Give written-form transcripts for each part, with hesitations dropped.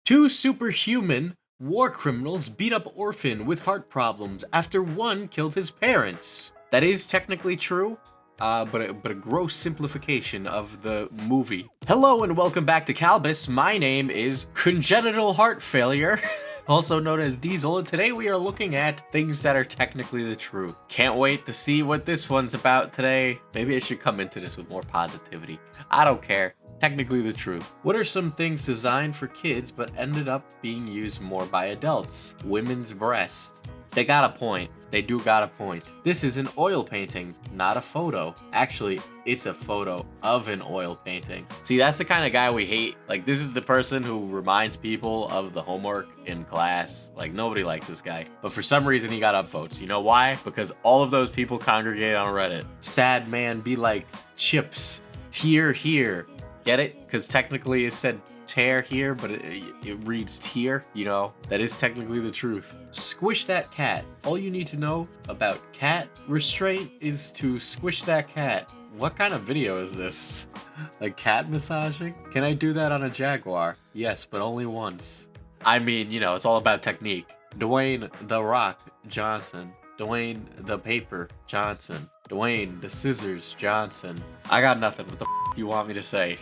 Two superhuman war criminals beat up orphan with heart problems after one killed his parents. That is technically true, but a gross simplification of the movie. Hello and welcome back to Calbus. My name is Congenital Heart Failure, also known as Diesel, and today we are looking at things that are technically the truth. Can't wait to see what this one's about today. Maybe I should come into this with more positivity. I don't care. Technically the truth. What are some things designed for kids but ended up being used more by adults? Women's breasts. They got a point. They do got a point. This is an oil painting, not a photo. Actually, it's a photo of an oil painting. See, that's the kind of guy we hate. Like, this is the person who reminds people of the homework in class. Like, nobody likes this guy. But for some reason, he got upvotes. You know why? Because all of those people congregate on Reddit. Sad man be like, chips, tear here. Get it? Because technically it said tear here, but it reads tear, you know? That is technically the truth. Squish that cat. All you need to know about cat restraint is to squish that cat. What kind of video is this? Like cat massaging? Can I do that on a Jaguar? Yes, but only once. I mean, you know, it's all about technique. Dwayne The Rock Johnson. Dwayne The Paper Johnson. Dwayne The Scissors Johnson. I got nothing. What the f you want me to say?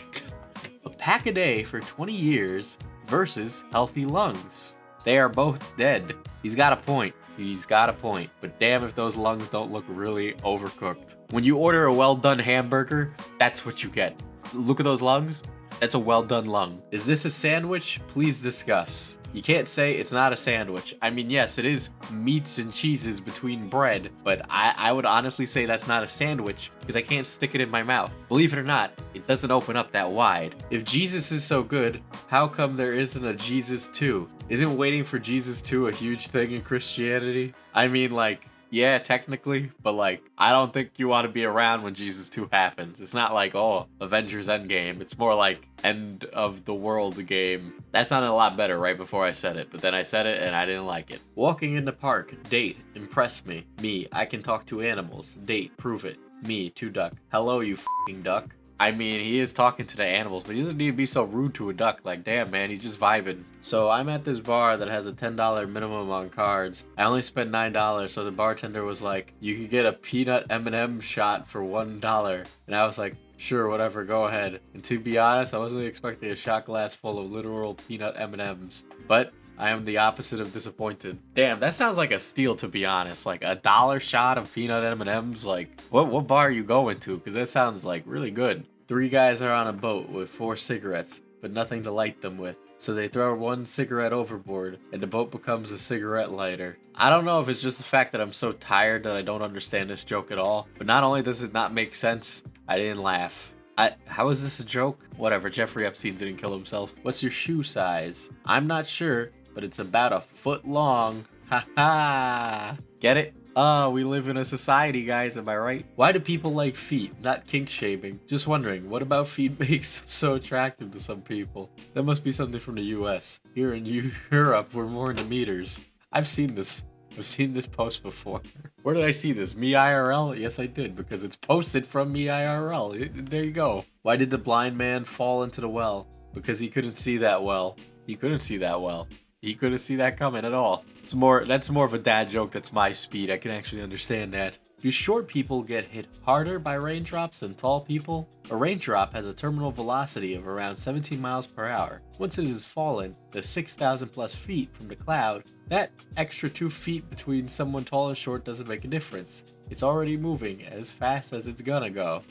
A pack a day for 20 years versus healthy lungs. They are both dead. He's got a point. He's got a point. But damn if those lungs don't look really overcooked. When you order a well-done hamburger, that's what you get. Look at those lungs. That's a well-done lung. Is this a sandwich? Please discuss. You can't say it's not a sandwich. I mean, yes, it is meats and cheeses between bread, but I would honestly say that's not a sandwich because I can't stick it in my mouth. Believe it or not, it doesn't open up that wide. If Jesus is so good, how come there isn't a Jesus 2? Isn't waiting for Jesus 2 a huge thing in Christianity? I mean, like, yeah, technically, but like, I don't think you want to be around when Jesus 2 happens. It's not like, oh, Avengers Endgame. It's more like end of the world game. That sounded a lot better right before I said it, but then I said it and I didn't like it. Walking in the park, date, impress me. Me, I can talk to animals. Date, prove it. Me, to duck. Hello, you f***ing duck. I mean, he is talking to the animals, but he doesn't need to be so rude to a duck. Like, damn, man, he's just vibing. So I'm at this bar that has a $10 minimum on cards. I only spent $9, so the bartender was like, you could get a peanut M&M shot for $1. And I was like, sure, whatever, go ahead. And to be honest, I wasn't expecting a shot glass full of literal peanut M&Ms. But I am the opposite of disappointed. Damn, that sounds like a steal, to be honest. Like a $1 shot of peanut M&Ms. Like, what bar are you going to? Because that sounds like really good. 3 guys are on a boat with 4 cigarettes, but nothing to light them with. So they throw 1 cigarette overboard, and the boat becomes a cigarette lighter. I don't know if it's just the fact that I'm so tired that I don't understand this joke at all, but not only does it not make sense, I didn't laugh. How is this a joke? Whatever, Jeffrey Epstein didn't kill himself. What's your shoe size? I'm not sure, but it's about 1 foot long. Ha ha! Get it? Oh, we live in a society, guys, am I right? Why do people like feet? Not kink shaming. Just wondering, what about feet makes them so attractive to some people? That must be something from the US. Here in Europe, we're more into meters. I've seen this. I've seen this post before. Where did I see this? Me IRL? Yes, I did, because it's posted from Me IRL. There you go. Why did the blind man fall into the well? Because he couldn't see that well. He couldn't see that well. He couldn't see that coming at all. That's more of a dad joke. That's my speed. I can actually understand that. Do short people get hit harder by raindrops than tall people? A raindrop has a terminal velocity of around 17 miles per hour. Once it has fallen the 6,000 plus feet from the cloud, that extra 2 feet between someone tall and short doesn't make a difference. It's already moving as fast as it's gonna go.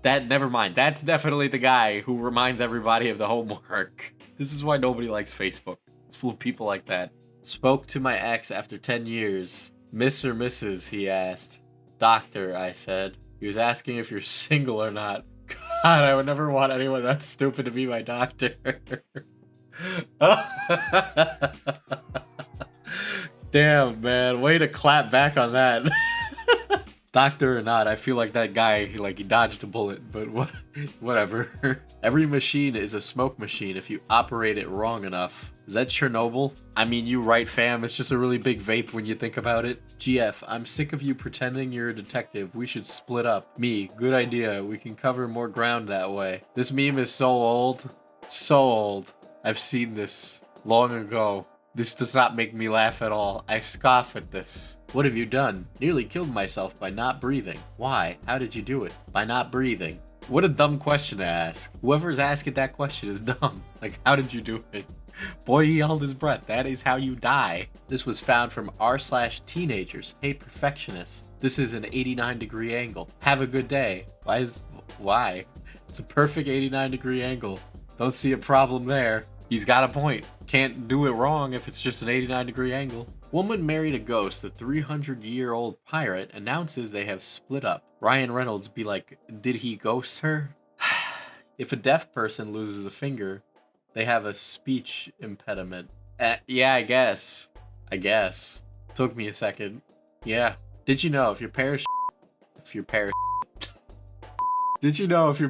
Never mind. That's definitely the guy who reminds everybody of the homework. This is why nobody likes Facebook. It's full of people like that. Spoke to my ex after 10 years. Miss or Mrs., he asked. Doctor, I said. He was asking if you're single or not. God, I would never want anyone that stupid to be my doctor. Damn, man. Way to clap back on that. Doctor or not, I feel like that guy, he dodged a bullet, but whatever. Every machine is a smoke machine if you operate it wrong enough. Is that Chernobyl? I mean, you right, fam. It's just a really big vape when you think about it. GF, I'm sick of you pretending you're a detective. We should split up. Me, good idea. We can cover more ground that way. This meme is so old. So old. I've seen this. long ago. This does not make me laugh at all. I scoff at this. What have you done? Nearly killed myself by not breathing. Why? How did you do it? By not breathing. What a dumb question to ask. Whoever's asking that question is dumb. Like, how did you do it? Boy, he held his breath. That is how you die. This was found from r/teenagers. Hey, perfectionists. This is an 89-degree angle. Have a good day. Why? It's a perfect 89-degree angle. Don't see a problem there. He's got a point. Can't do it wrong if it's just an 89-degree angle. Woman married a ghost. The 300-year-old pirate announces they have split up. Ryan Reynolds be like, did he ghost her? If a deaf person loses a finger, they have a speech impediment. Yeah, I guess. Took me a second. Yeah. Did you know if your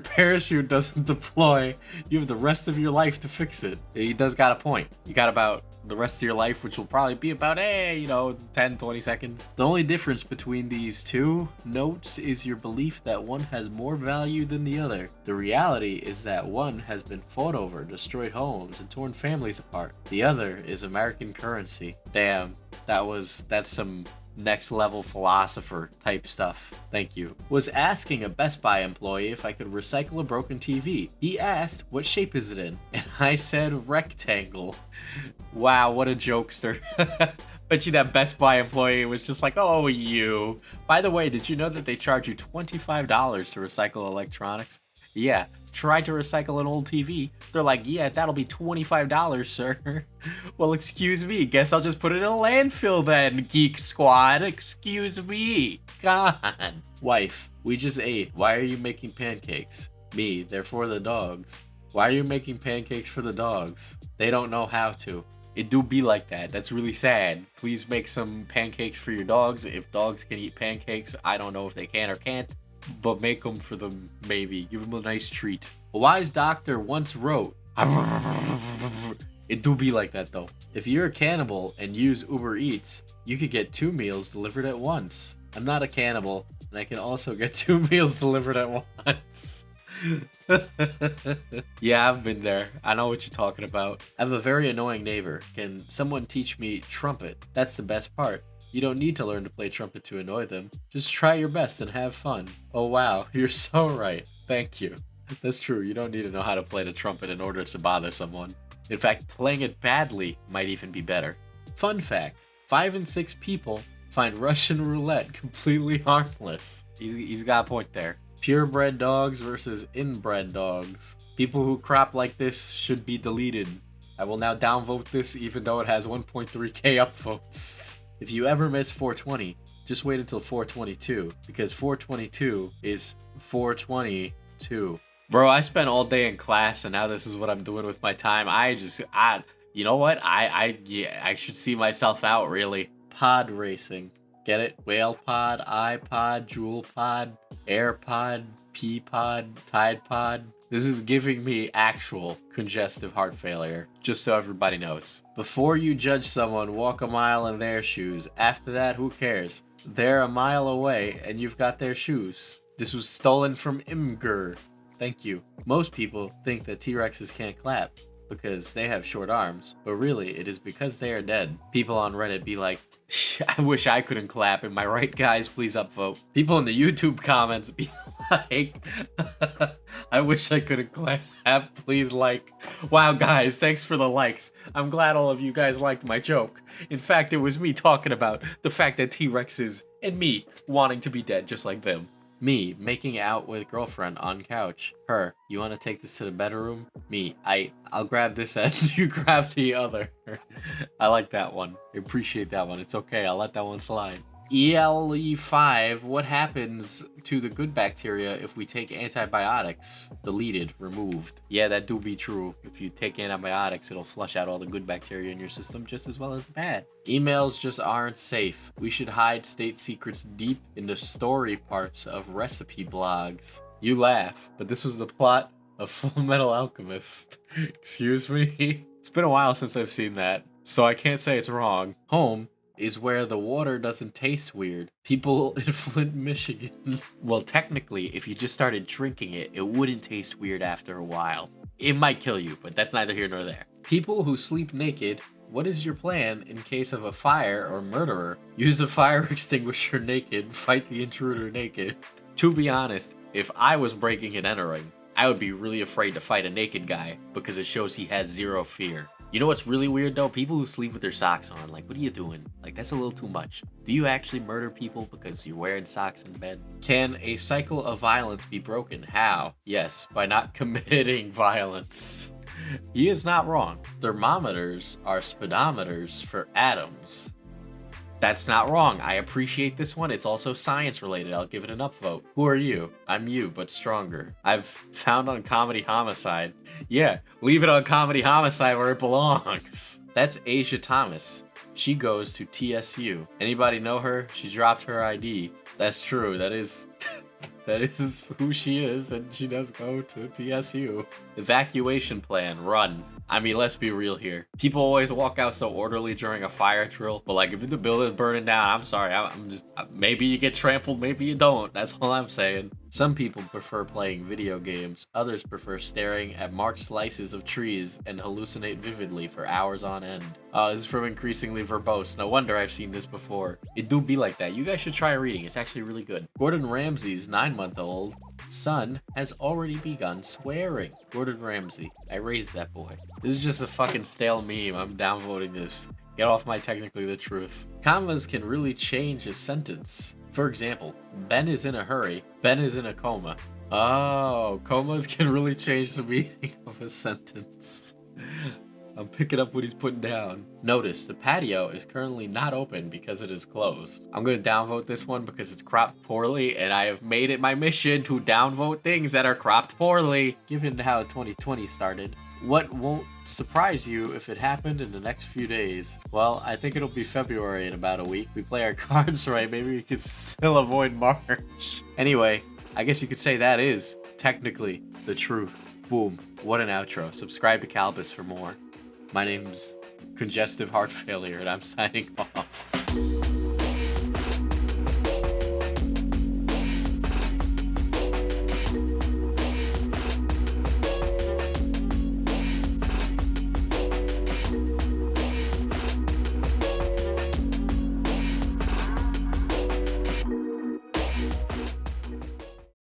parachute doesn't deploy, you have the rest of your life to fix it? He does got a point. You got about the rest of your life, which will probably be about, 10, 20 seconds. The only difference between these two notes is your belief that one has more value than the other. The reality is that one has been fought over, destroyed homes, and torn families apart. The other is American currency. Damn, that's some next level philosopher type stuff. Thank you. Was asking a Best Buy employee if I could recycle a broken TV. He asked, what shape is it in? And I said rectangle. Wow, what a jokester. Bet you that Best Buy employee was just like, oh, you. By the way, did you know that they charge you $25 to recycle electronics? Yeah, try to recycle an old TV. They're like, yeah, that'll be $25, sir. Well, excuse me. Guess I'll just put it in a landfill then, Geek Squad. Excuse me. God. Wife, we just ate. Why are you making pancakes? Me, they're for the dogs. Why are you making pancakes for the dogs? They don't know how to. It do be like that. That's really sad. Please make some pancakes for your dogs. If dogs can eat pancakes, I don't know if they can or can't. But make them for them, maybe. Give them a nice treat. A wise doctor once wrote, it do be like that though. If you're a cannibal and use Uber Eats, you could get 2 meals delivered at once. I'm not a cannibal, and I can also get 2 meals delivered at once. Yeah, I've been there. I know what you're talking about. I have a very annoying neighbor. Can someone teach me trumpet? That's the best part. You don't need to learn to play trumpet to annoy them. Just try your best and have fun. Oh wow, you're so right. Thank you. That's true, you don't need to know how to play the trumpet in order to bother someone. In fact, playing it badly might even be better. Fun fact, 5 in 6 people find Russian roulette completely harmless. He's got a point there. Purebred dogs versus inbred dogs. People who crop like this should be deleted. I will now downvote this even though it has 1.3k upvotes. If you ever miss 420, just wait until 422, because 422 is 422. Bro, I spent all day in class, and now this is what I'm doing with my time. You know what? I should see myself out, really. Pod racing. Get it? Whale pod, iPod, Jewel pod, AirPod, Peapod, Tide pod. This is giving me actual congestive heart failure, just so everybody knows. Before you judge someone, walk a mile in their shoes. After that, who cares? They're a mile away, and you've got their shoes. This was stolen from Imgur. Thank you. Most people think that T-Rexes can't clap because they have short arms, but really, it is because they are dead. People on Reddit be like, I wish I couldn't clap. Am I right, guys? Please upvote. People in the YouTube comments be like, I wish I couldn't clap. Please like. Wow, guys, thanks for the likes. I'm glad all of you guys liked my joke. In fact, it was me talking about the fact that T-Rexes and me wanting to be dead just like them. Me, making out with girlfriend on couch. Her, you want to take this to the bedroom? Me, I'll grab this end, you grab the other. I like that one. I appreciate that one. It's okay, I'll let that one slide. ELE5, what happens to the good bacteria if we take antibiotics? Deleted, removed. Yeah, that do be true. If you take antibiotics, it'll flush out all the good bacteria in your system just as well as the bad. Emails just aren't safe. We should hide state secrets deep in the story parts of recipe blogs. You laugh, but this was the plot of Full Metal Alchemist. Excuse me? It's been a while since I've seen that, so I can't say it's wrong. Home is where the water doesn't taste weird. People in Flint, Michigan. Well, technically, if you just started drinking it, it wouldn't taste weird after a while. it might kill you, but that's neither here nor there. People who sleep naked, what is your plan in case of a fire or murderer? Use a fire extinguisher naked, fight the intruder naked. To be honest, if I was breaking and entering, I would be really afraid to fight a naked guy because it shows he has zero fear. You know what's really weird though? People who sleep with their socks on, like, what are you doing? Like, that's a little too much. Do you actually murder people because you're wearing socks in bed? Can a cycle of violence be broken? How? Yes, by not committing violence. He is not wrong. Thermometers are speedometers for atoms. That's not wrong. I appreciate this one. It's also science related. I'll give it an upvote. Who are you? I'm you, but stronger. I've found on Comedy Homicide. Yeah, leave it on Comedy Homicide where it belongs. That's Asia Thomas. She goes to TSU. Anybody know her? She dropped her ID. That's true. That is who she is, and she does go to TSU. Evacuation plan, run. I mean, let's be real here. People always walk out so orderly during a fire drill, but like if the building's burning down, I'm sorry, I'm just, maybe you get trampled, maybe you don't. That's all I'm saying. Some people prefer playing video games. Others prefer staring at marked slices of trees and hallucinate vividly for hours on end. This is from Increasingly Verbose. No wonder I've seen this before. It do be like that. You guys should try reading. It's actually really good. Gordon Ramsay's 9-month-old son has already begun swearing. Gordon Ramsay. I raised that boy. This is just a fucking stale meme. I'm downvoting this. Get off my Technically the Truth. Commas can really change a sentence. For example, Ben is in a hurry. Ben is in a coma. Oh, comas can really change the meaning of a sentence. I'm picking up what he's putting down. Notice, the patio is currently not open because it is closed. I'm going to downvote this one because it's cropped poorly, and I have made it my mission to downvote things that are cropped poorly. Given how 2020 started, what won't surprise you if it happened in the next few days? Well, I think it'll be February in about a week. We play our cards right, maybe we could still avoid March. Anyway, I guess you could say that is technically the truth. Boom. What an outro. Subscribe to Calbus for more. My name's Congestive Heart Failure, and I'm signing off.